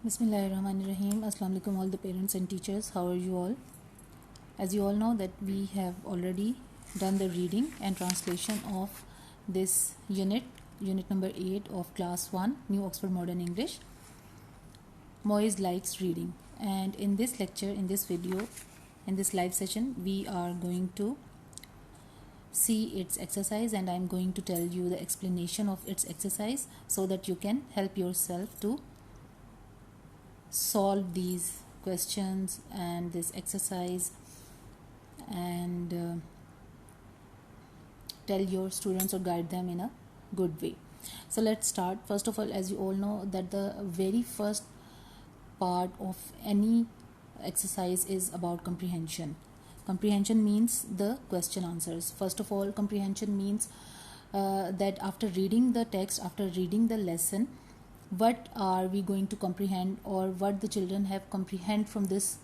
Bismillahirrahmanirrahim. Assalamu alaikum all the parents and teachers. How are you all? As you all know that we have already done the reading and translation of this unit number 8 of class 1 New Oxford Modern English. Moise likes reading, and in this lecture, in this video, in this live session, we are going to see its exercise, and I am going to tell you the explanation of its exercise so that you can help yourself to solve these questions and this exercise and tell your students or guide them in a good way. So let's start. First of all, as you all know that the very first part of any exercise is about comprehension. Comprehension means the question answers. First of all, comprehension means that after reading the text, after reading the lesson, what are we going to comprehend or what the children have comprehend from this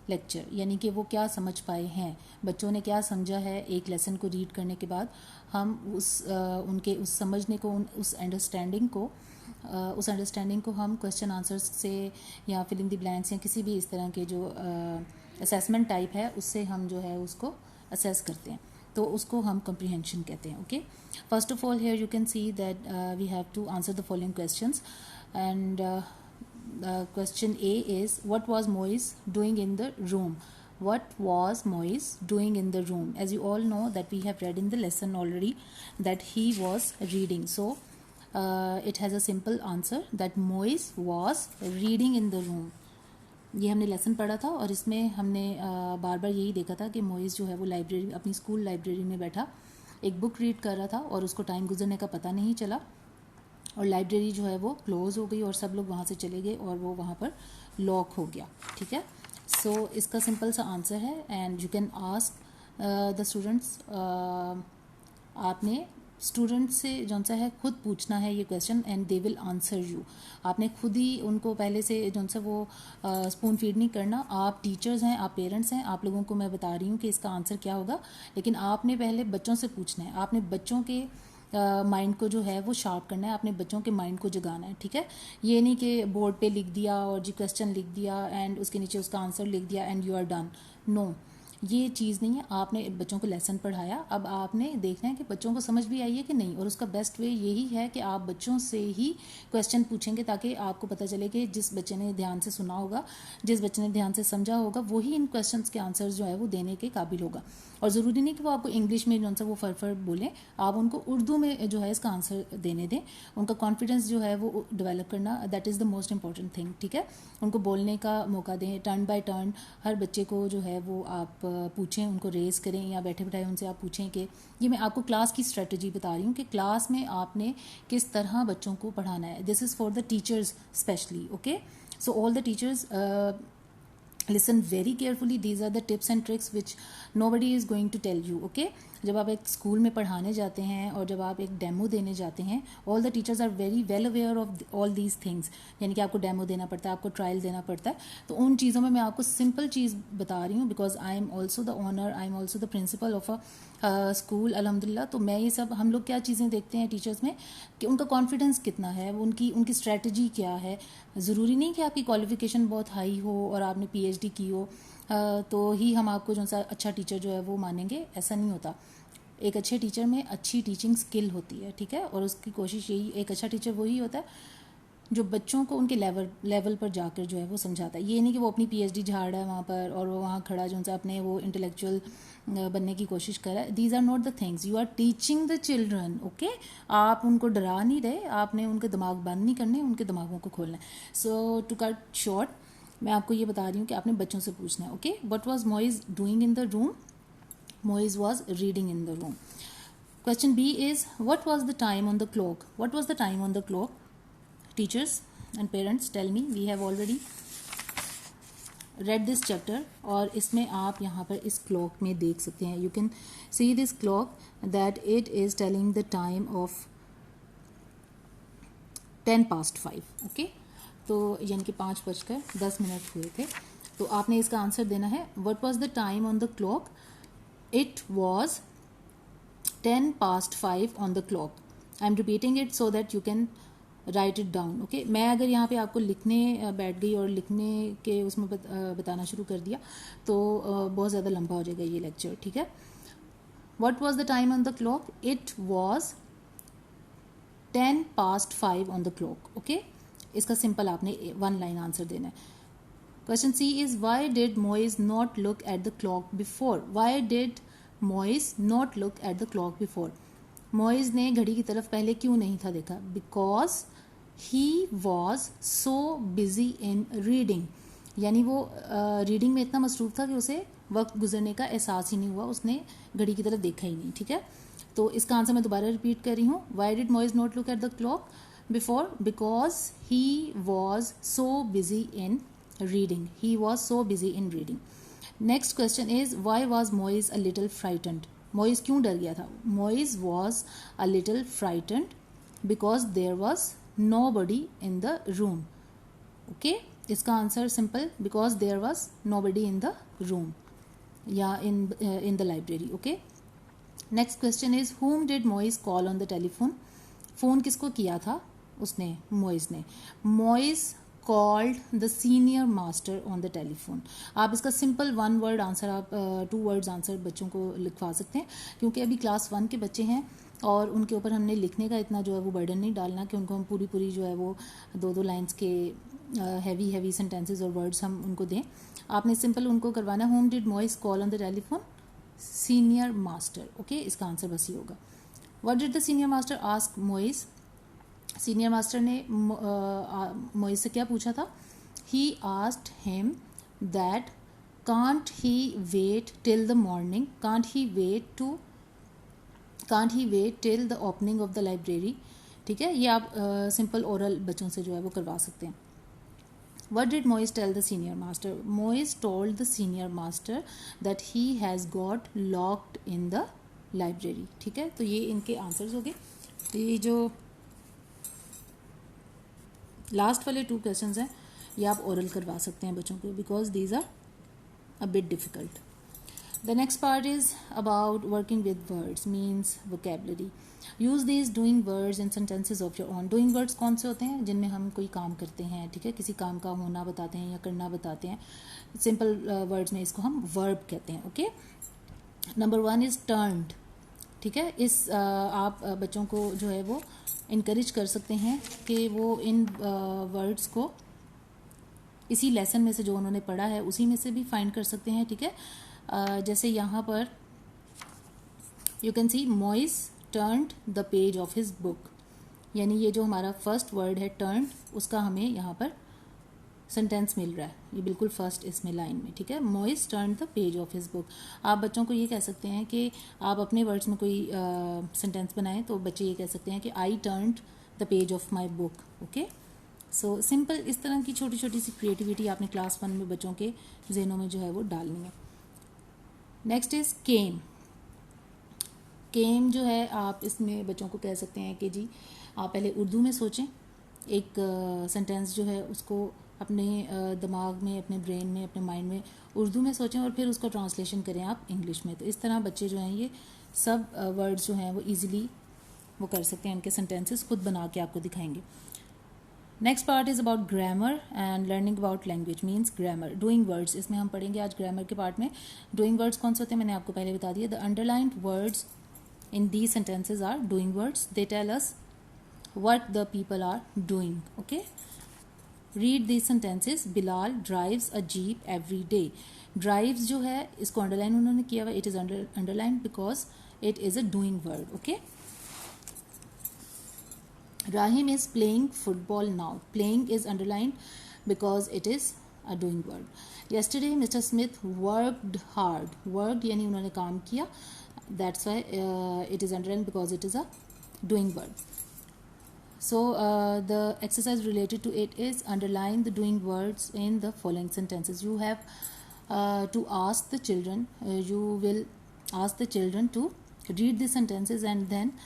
lecture, यानी कि वो क्या समझ पाए हैं, बच्चों ने क्या समझा है एक लेसन को रीड करने के बाद. हम उनके उस समझने को, उस अंडरस्टैंडिंग को हम क्वेश्चन आंसर्स से या फिल इन द ब्लैंक्स या किसी भी इस तरह के जो असेसमेंट टाइप है उससे हम जो है उसको असेस करते हैं, तो उसको हम comprehension कहते हैं. Okay, first of all here you can see that we have to answer the following questions, and question A is, what was Moise doing in the room? What was Moise doing in the room? As you all know that we have read in the lesson already that he was reading, so it has a simple answer that Moise was reading in the room. ये हमने lesson पढ़ा था और इसमें हमने बार बार यही देखा था कि मोइस जो है वो लाइब्रेरी, अपनी स्कूल लाइब्रेरी में बैठा एक बुक रीड कर रहा था और उसको टाइम गुजरने का पता नहीं चला और लाइब्रेरी जो है वो क्लोज़ हो गई और सब लोग वहाँ से चले गए और वो वहाँ पर लॉक हो गया. ठीक है, सो इसका सिंपल सा आंसर है and you can ask the students. आपने स्टूडेंट से जौन सा है खुद पूछना है ये question and they will answer you. आपने खुद ही उनको पहले से जौन सा वो स्पून फीड नहीं करना. आप टीचर्स हैं, आप पेरेंट्स हैं, आप लोगों को मैं बता रही हूँ कि इसका आंसर क्या होगा, लेकिन आपने पहले बच्चों से पूछना है. आपने बच्चों के माइंड को जो है वो शार्प करना है, आपने बच्चों के माइंड को जगाना है. ठीक है, ये नहीं कि बोर्ड पे लिख दिया और जी क्वेश्चन लिख दिया एंड उसके नीचे उसका आंसर लिख दिया and you are done. No, ये चीज़ नहीं है. आपने बच्चों को लेसन पढ़ाया, अब आपने देखना है कि बच्चों को समझ भी आई है कि नहीं, और उसका बेस्ट वे यही है कि आप बच्चों से ही क्वेश्चन पूछेंगे ताकि आपको पता चले कि जिस बच्चे ने ध्यान से सुना होगा, जिस बच्चे ने ध्यान से समझा होगा, वही इन क्वेश्चंस के आंसर्स जो है वो देने के काबिल होगा. और ज़रूरी नहीं कि वो आपको इंग्लिश में जो सा वो फर बोलें, आप उनको उर्दू में जो है इसका आंसर देने दें. उनका कॉन्फिडेंस जो है वो डेवलप करना, that is the most important thing. ठीक है, उनको बोलने का मौका दें, टर्न बाय टर्न हर बच्चे को जो है वो आप पूछें, उनको रेस करें या बैठे बैठाए उनसे आप पूछें कि ये मैं आपको क्लास की स्ट्रेटजी बता रही हूँ कि क्लास में आपने किस तरह बच्चों को पढ़ाना है. This is for the teachers specially. Okay, so all the teachers listen very carefully. These are the tips and tricks which nobody is going to tell you. Okay, जब आप एक स्कूल में पढ़ाने जाते हैं और जब आप एक डेमो देने जाते हैं, all the teachers are very well aware of all these things. यानी कि आपको डेमो देना पड़ता है, आपको ट्रायल देना पड़ता है. तो उन चीज़ों में मैं आपको सिंपल चीज़ बता रही हूँ because I am also the owner, I am also the principle of a school अल्हम्दुलिल्लाह. तो मैं ये सब, हम लोग क्या चीज़ें देखते हैं टीचर्स में कि उनका कॉन्फिडेंस कितना है, उनकी स्ट्रेटजी क्या है. ज़रूरी नहीं कि आपकी क्वालिफिकेशन बहुत हाई हो और आपने PhD की हो तो ही हम आपको जो सा अच्छा टीचर जो है वो मानेंगे, ऐसा नहीं होता. एक अच्छे टीचर में अच्छी टीचिंग स्किल होती है. ठीक है, और उसकी कोशिश यही, एक अच्छा टीचर वही होता है जो बच्चों को उनके लेवल पर जाकर जो है वो समझाता है. ये नहीं कि वो अपनी PhD झाड़ रहा है वहाँ पर और वो वहाँ खड़ा जो सा अपने वो इंटेलेक्चुअल बनने की कोशिश कर रहा है. These are not the things. You are teaching the children. Okay, आप उनको डरा नहीं रहे, आपने उनके दिमाग बंद नहीं करने, उनके दिमागों को खोलना है. सो टू कट शॉर्ट, मैं आपको ये बता रही हूँ कि आपने बच्चों से पूछना है. Okay, what was Moiz doing in the room? Moise was reading in the room. Question B is, what was the time on the clock? What was the time on the clock? Teachers and parents, tell me. We have already read this chapter और इसमें आप यहाँ पर इस clock में देख सकते हैं. You can see this clock that it is telling the time of 10:05. Okay, तो यानी कि 5:10 हुए थे. तो आपने इसका आंसर देना है. What was the time on the clock? It was 10:05 on the clock. I'm repeating it so that you can right it down. Okay, मैं अगर यहाँ पे आपको लिखने बैठ गई और लिखने के उसमें बताना शुरू कर दिया तो बहुत ज़्यादा लंबा हो जाएगा ये लेक्चर, ठीक है। What was the time on the clock? It was 5:10 on the clock. Okay, इसका सिंपल आपने 1 लाइन आंसर देना है। Question C is why did Moiz not look at the clock before? Why did Moiz not look at the clock before? Moiz ने घड़ी की तरफ पहले क्यों नहीं था देखा? Because he was so busy in reading, यानी वो रीडिंग में इतना मसरूफ था कि उसे वक्त गुजरने का एहसास ही नहीं हुआ, उसने घड़ी की तरफ देखा ही नहीं, ठीक है। तो इसका आंसर मैं दोबारा रिपीट कर रही हूँ। Why did Moiz not look at the clock before? Because he was so busy in reading, he was so busy in reading. Next question is why was Moiz a little frightened? Moiz क्यों डर गया था? Moiz was a little frightened because there was nobody in the room। Okay, इसका answer simple, because there was nobody in the room या in the library। Okay, next question is whom did Moise call on the telephone? Phone किसको किया था उसने, मोइज ने? Moiz called the senior master on the telephone. आप इसका simple 1 word answer, आप 2 words answer बच्चों को लिखवा सकते हैं, क्योंकि अभी क्लास 1 के बच्चे हैं और उनके ऊपर हमने लिखने का इतना जो है वो बर्डन नहीं डालना कि उनको हम पूरी जो है वो 2 लाइंस के हैवी सेंटेंसेस और वर्ड्स हम उनको दें। आपने सिंपल उनको करवाना, whom did Moiz call on the telephone? Senior master. Okay, इसका आंसर बस ही होगा। What did the senior master ask Moiz? Senior master ने मोइस से क्या पूछा था? He asked him that can't he wait till the morning, can't he wait till the opening of the library, ठीक है। ये आप सिंपल ओरल बच्चों से जो है वो करवा सकते हैं। What did Moise tell the senior master? Moise told the senior master that he has got locked in the library, ठीक है। तो ये इनके आंसर्स हो गए। तो ये जो लास्ट वाले 2 क्वेश्चंस हैं ये आप ओरल करवा सकते हैं बच्चों को, because these are a bit difficult. The next part is about working with words, means vocabulary. Use these doing words in sentences of your own. Doing words कौन से होते हैं? जिनमें हम कोई काम करते हैं, ठीक है, किसी काम का होना बताते हैं या करना बताते हैं। सिंपल वर्ड्स में इसको हम वर्ब कहते हैं। ओके, नंबर 1 इज टर्न्ड, ठीक है। इस आप बच्चों को जो है वो इनकरेज कर सकते हैं कि वो इन वर्ड्स को इसी लेसन में से जो उन्होंने पढ़ा है उसी में से भी फाइंड कर सकते हैं, ठीक है। जैसे यहाँ पर you can see Moiz turned the page of his book, यानी ये जो हमारा फर्स्ट वर्ड है टर्न्ड, उसका हमें यहाँ पर सेंटेंस मिल रहा है, ये बिल्कुल फर्स्ट इसमें लाइन में, ठीक है। Moiz turned the page of his book. आप बच्चों को ये कह सकते हैं कि आप अपने वर्ड्स में कोई सेंटेंस बनाएं तो बच्चे ये कह सकते हैं कि I turned the page of my book. Okay, so simple इस तरह की छोटी छोटी सी क्रिएटिविटी आपने क्लास 1 में बच्चों के जहनों में जो है वो डालनी है। Next is came. केम जो है आप इसमें बच्चों को कह सकते हैं कि जी आप पहले उर्दू में सोचें, एक सेंटेंस जो है उसको अपने दिमाग में, अपने ब्रेन में, अपने माइंड में उर्दू में सोचें और फिर उसको ट्रांसलेशन करें आप इंग्लिश में। तो इस तरह बच्चे जो हैं ये सब वर्ड्स जो हैं वो ईजिली वो कर सकते हैं, उनके सेंटेंसेस खुद बना के आपको दिखाएंगे। Next part is about grammar and learning about language, means grammar. Doing words, इसमें हम पढ़ेंगे आज ग्रामर के पार्ट में। डूइंग वर्ड्स कौन से होते हैं मैंने आपको पहले बता दिया। The underlined words in these sentences are doing words, they tell us what the people are doing. Okay, read these sentences. Bilal drives a jeep every day. Drives जो है इसको अंडरलाइन उन्होंने किया हुआ, it is underline because it is a doing word. Okay, Rahim is playing football now. Playing is underlined because it is a doing word. Yesterday Mr. Smith worked hard. Worked यानी उन्होंने काम किया. That's why it is underlined because it is a doing word. So the exercise related to it is underline the doing words in the following sentences. You have to ask the children. You will ask the children to read the sentences and then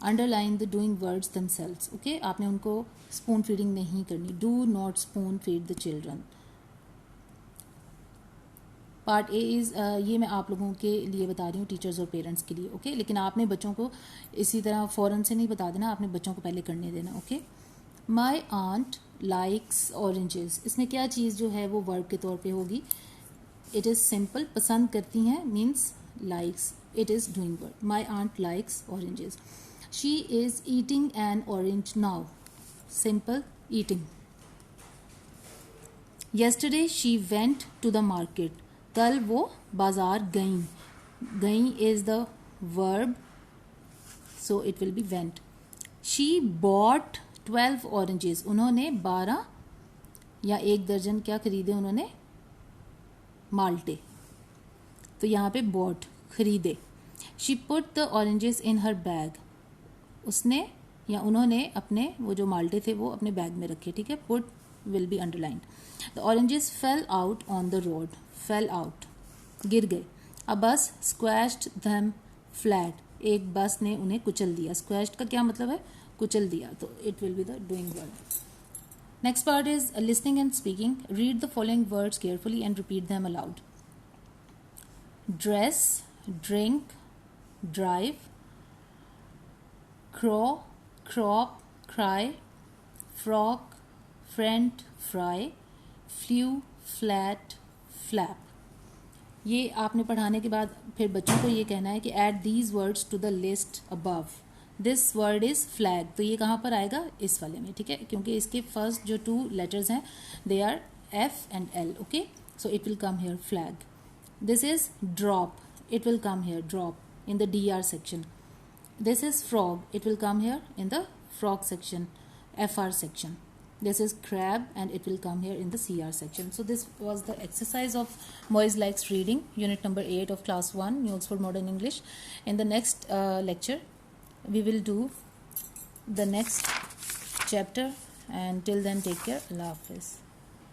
underline the doing words themselves. Okay, आपने उनको spoon feeding नहीं करनी। Do not spoon feed the children. Part A is ये मैं आप लोगों के लिए बता रही हूँ, टीचर्स और पेरेंट्स के लिए। ओके, लेकिन आपने बच्चों को इसी तरह फ़ौरन से नहीं बता देना, आपने बच्चों को पहले करने देना। Okay, my aunt likes oranges, इसमें क्या चीज़ जो है वो वर्ब के तौर पे होगी. इट इज़ सिंपल, पसंद करती हैं means likes. It is doing verb. My aunt likes oranges. She is eating an orange now. Simple, eating. Yesterday she went to the market. कल वो बाजार गईं. गईं is the verb, so it will be went. She bought 12 oranges. उन्होंने 12 या 1 दर्जन क्या खरीदे उन्होंने? माल्टे. तो यहाँ पे बॉट, खरीदे. She put the oranges in her bag. उसने या उन्होंने अपने वो जो माल्टे थे वो अपने बैग में रखे. ठीक है, put will be underlined. The oranges fail out on the road. Fail out, गिर गए. अ बस स्क्वैश्ड देम फ्लैट. एक बस ने उन्हें कुचल दिया. स्क्वैश्ड का क्या मतलब है? कुचल दिया. तो it will be the doing verb. Next part is listening and speaking. Read the following words carefully and repeat them aloud. Dress, drink, drive, crow, crop, cry, frog, friend, fry, flew, flat, flap. ये आपने पढ़ाने के बाद फिर बच्चों को ये कहना है कि add these words to the list above. This word is flag. तो ये कहाँ पर आएगा? इस वाले में. ठीक है, क्योंकि इसके फर्स्ट जो 2 लेटर्स हैं they R F and L. Okay, so it will come here flag. This is drop. It will come here drop in the DR section. This is frog. It will come here in the frog section, FR section. This is crab and it will come here in the CR section. So this was the exercise of Moise Likes Reading, unit number 8 of class 1, New Oxford Modern English. In the next lecture, we will do the next chapter, and till then take care. Allah Hafiz.